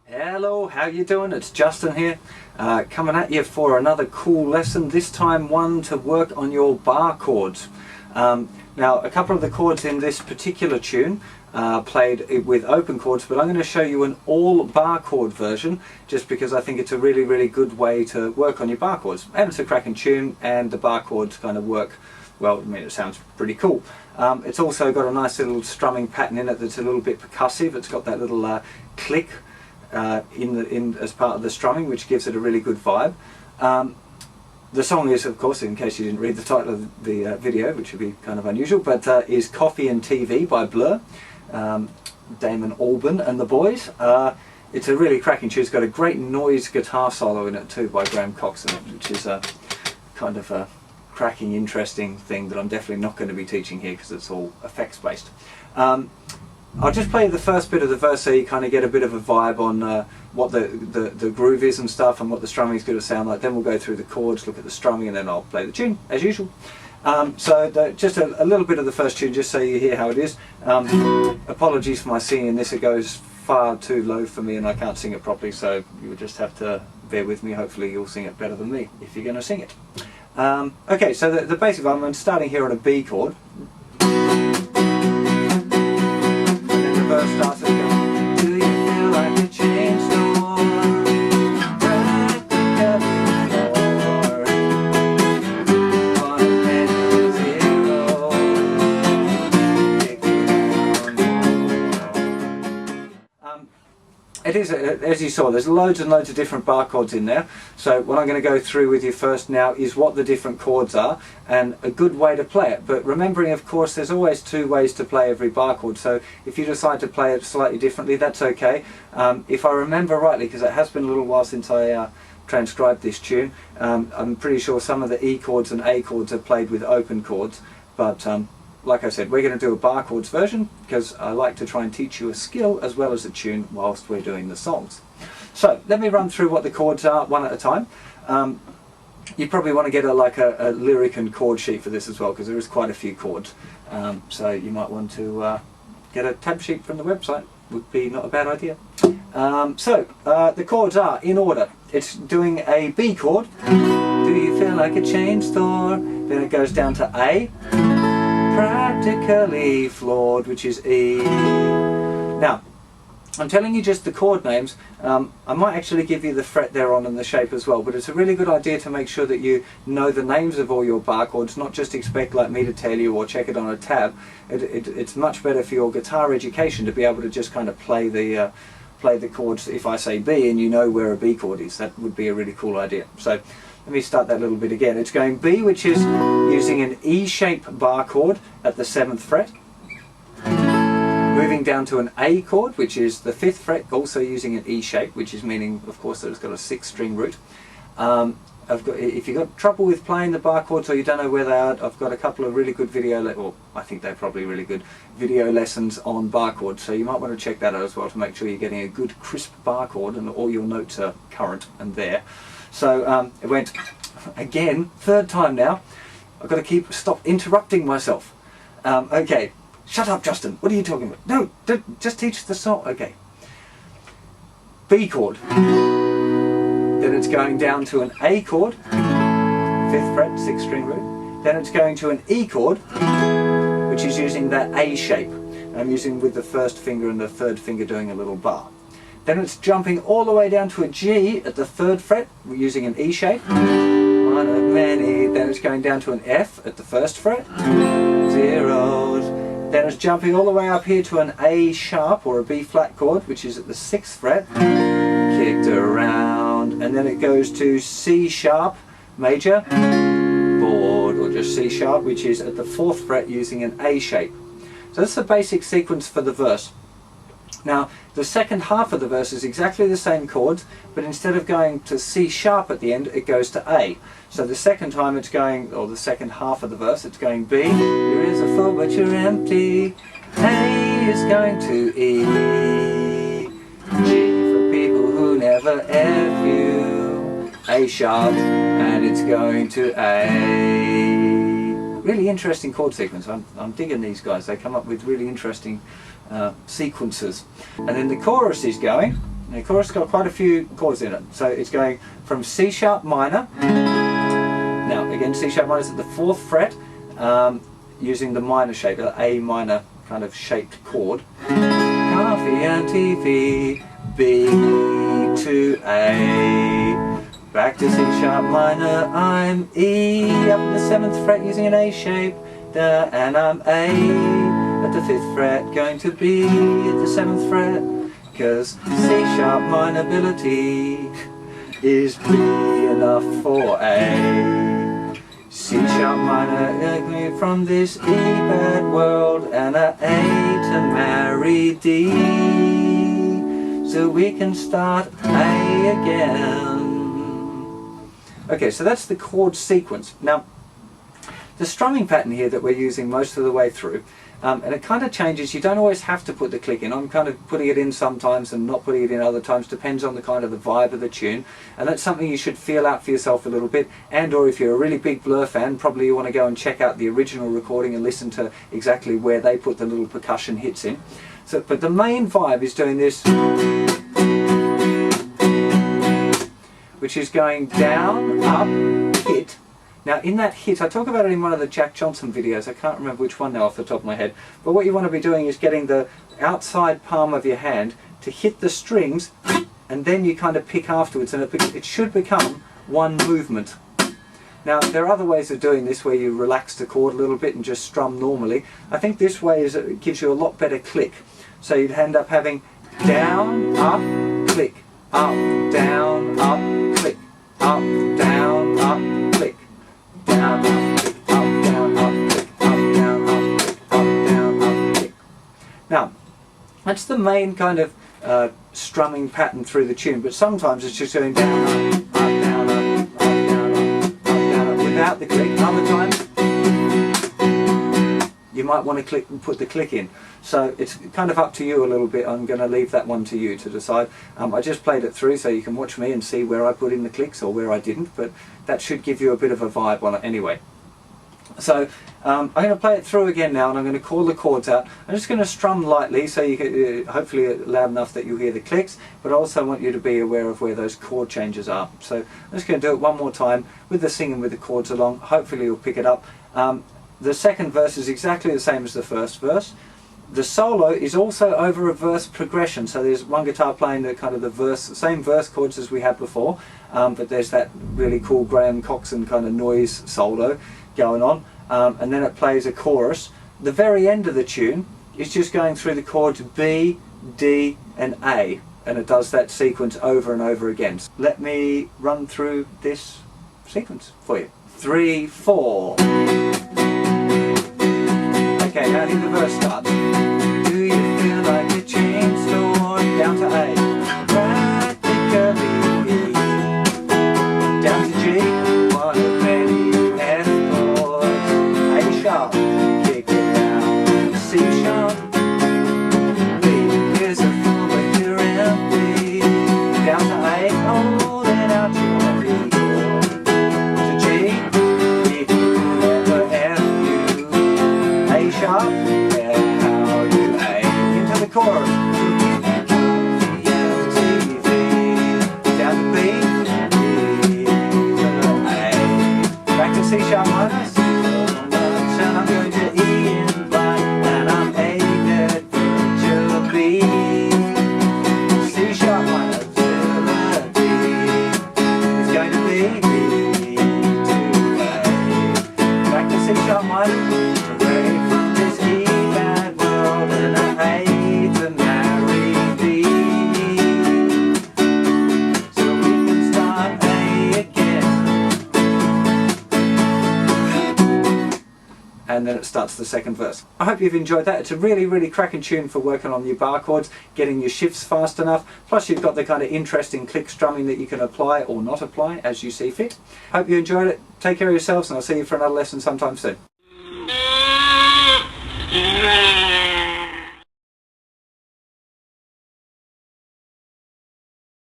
Hello, how you doing? It's Justin here, coming at you for another cool lesson, this time one to work on your bar chords. Now, a couple of the chords in this particular tune played with open chords, but I'm going to show you an all bar chord version just because I think it's a really good way to work on your bar chords. And it's a cracking tune and the bar chords kind of work, well, I mean, it sounds pretty cool. It's also got a nice little strumming pattern in it that's a little bit percussive. It's got that little click as part of the strumming, which gives it a really good vibe. The song is, of course, in case you didn't read the title of the video, which would be kind of unusual, but is Coffee and TV by Blur, Damon Albarn and the boys. It's a really cracking tune. It's got a great noise guitar solo in it too by Graham Coxon, which is a kind of a cracking, interesting thing that I'm definitely not going to be teaching here because it's all effects based. I'll just play the first bit of the verse so you kind of get a bit of a vibe on what the groove is and stuff and what the strumming is going to sound like. Then we'll go through the chords, look at the strumming, and then I'll play the tune as usual. Just a little bit of the first tune just so you hear how it is. Apologies for my singing this, it goes far too low for me and I can't sing it properly, so you'll just have to bear with me. Hopefully you'll sing it better than me if you're going to sing it. Okay, so the basic, I'm starting here on a B chord. Verse starts again. Do you feel like a chain store? It is, as you saw, there's loads and loads of different bar chords in there. So what I'm going to go through with you first now is what the different chords are and a good way to play it. But remembering, of course, there's always two ways to play every bar chord. So if you decide to play it slightly differently, that's okay. If I remember rightly, because it has been a little while since I transcribed this tune, I'm pretty sure some of the E chords and A chords are played with open chords. But like I said, we're going to do a bar chords version because I like to try and teach you a skill as well as a tune whilst we're doing the songs. So let me run through what the chords are one at a time. You probably want to get a lyric and chord sheet for this as well because there is quite a few chords. So you might want to get a tab sheet from the website. Would be not a bad idea. The chords are in order. It's doing a B chord. Do you feel like a chain store? Then it goes down to A. Practically flawed, which is E. Now, I'm telling you just the chord names. I might actually give you the fret they're on and the shape as well, but it's a really good idea to make sure that you know the names of all your bar chords, not just expect like me to tell you or check it on a tab. It's much better for your guitar education to be able to just kind of play the chords. If I say B and you know where a B chord is, that would be a really cool idea. So let me start that little bit again. It's going B, which is using an E-shape bar chord at the 7th fret. Moving down to an A chord, which is the 5th fret, also using an E shape, which is meaning, of course, that it's got a 6-string root. If you've got trouble with playing the bar chords or you don't know where they are, I've got a couple of really good I think they're probably really good video lessons on bar chords, so you might want to check that out as well to make sure you're getting a good crisp bar chord and all your notes are current and there. So it went again, 3rd time now. I've got to stop interrupting myself. Okay, shut up, Justin. What are you talking about? No, just teach the song. Okay. B chord. Then it's going down to an A chord, 5th fret, 6-string root. Then it's going to an E chord, which is using that A shape. I'm using with the 1st finger and the 3rd finger doing a little bar. Then it's jumping all the way down to a G at the 3rd fret, we're using an E shape. One of many. Then it's going down to an F at the 1st fret. 0. Then it's jumping all the way up here to an A sharp or a B flat chord, which is at the 6th fret. Kicked around. And then it goes to C sharp major, chord, or just C sharp, which is at the 4th fret using an A shape. So that's the basic sequence for the verse. Now, the second half of the verse is exactly the same chords, but instead of going to C sharp at the end, it goes to A. So the second time it's going, or the second half of the verse, it's going B. Your ears are full, but you're empty. A is going to E. G for people who never F you. A sharp, and it's going to A. Really interesting chord sequence. I'm digging these guys. They come up with really interesting sequences. And then the chorus is going The chorus has got quite a few chords in it. So it's going from C sharp minor. Now again, C sharp minor is at the 4th fret, using the minor shape, the A minor kind of shaped chord. Coffee and TV, B to A. Back to C sharp minor, I'm E up the 7th fret using an A shape, and I'm A at the 5th fret, going to B at the 7th fret, because C sharp minor ability is B enough for A. C sharp minor from this E bad world, and a to marry D, so we can start A again. Okay, so that's the chord sequence. Now, the strumming pattern here that we're using most of the way through, and it kind of changes. You don't always have to put the click in. I'm kind of putting it in sometimes and not putting it in other times, depends on the kind of the vibe of the tune, and that's something you should feel out for yourself a little bit. And or if you're a really big Blur fan, probably you want to go and check out the original recording and listen to exactly where they put the little percussion hits in. So, but the main vibe is doing this, which is going down, up, hit. Now in that hit, I talk about it in one of the Jack Johnson videos, I can't remember which one now off the top of my head, but what you want to be doing is getting the outside palm of your hand to hit the strings, and then you kind of pick afterwards, and it should become one movement. Now there are other ways of doing this where you relax the chord a little bit and just strum normally. I think this way it gives you a lot better click. So you'd end up having down, up, click, up, down, up, click, up, down, up, click, down, up, click, up, down, up, click, up, down, up, click, up, down, up, click. Now, that's the main kind of strumming pattern through the tune, but sometimes it's just going down, up, down, up, up, down, up, up, down, up, without the click. Other times, you might want to click and put the click in. So it's kind of up to you a little bit. I'm going to leave that one to you to decide. I just played it through so you can watch me and see where I put in the clicks or where I didn't, but that should give you a bit of a vibe on it anyway. So I'm going to play it through again now, and I'm going to call the chords out. I'm just going to strum lightly so you can, hopefully loud enough that you hear the clicks, but I also want you to be aware of where those chord changes are. So I'm just going to do it one more time with the singing with the chords along. Hopefully you'll pick it up. The second verse is exactly the same as the first verse. The solo is also over a verse progression, so there's one guitar playing the kind of the verse, same verse chords as we had before, but there's that really cool Graham Coxon kind of noise solo going on, and then it plays a chorus. The very end of the tune is just going through the chords B, D and A, and it does that sequence over and over again. So let me run through this sequence for you. 3, 4. Okay, now here's the verse starts. Do you feel like a chain store? Down to A. Practically. Down to G. One of many F chords. A sharp. Kick it down. C sharp. B. Here's a full major and B. Down to A. Oh, then out to B chord. To G. If you never F you. A sharp, and how you A into the chorus. Down to B, E, A. Back to C sharp minor. And I'm going to E in black, and I'm A that to B. C sharp minor to D. It's going to B, B to A. Back to C sharp minor. And then it starts the second verse. I hope you've enjoyed that. It's a really cracking tune for working on your bar chords, getting your shifts fast enough, plus you've got the kind of interesting click strumming that you can apply or not apply as you see fit. Hope you enjoyed it. Take care of yourselves, and I'll see you for another lesson sometime soon.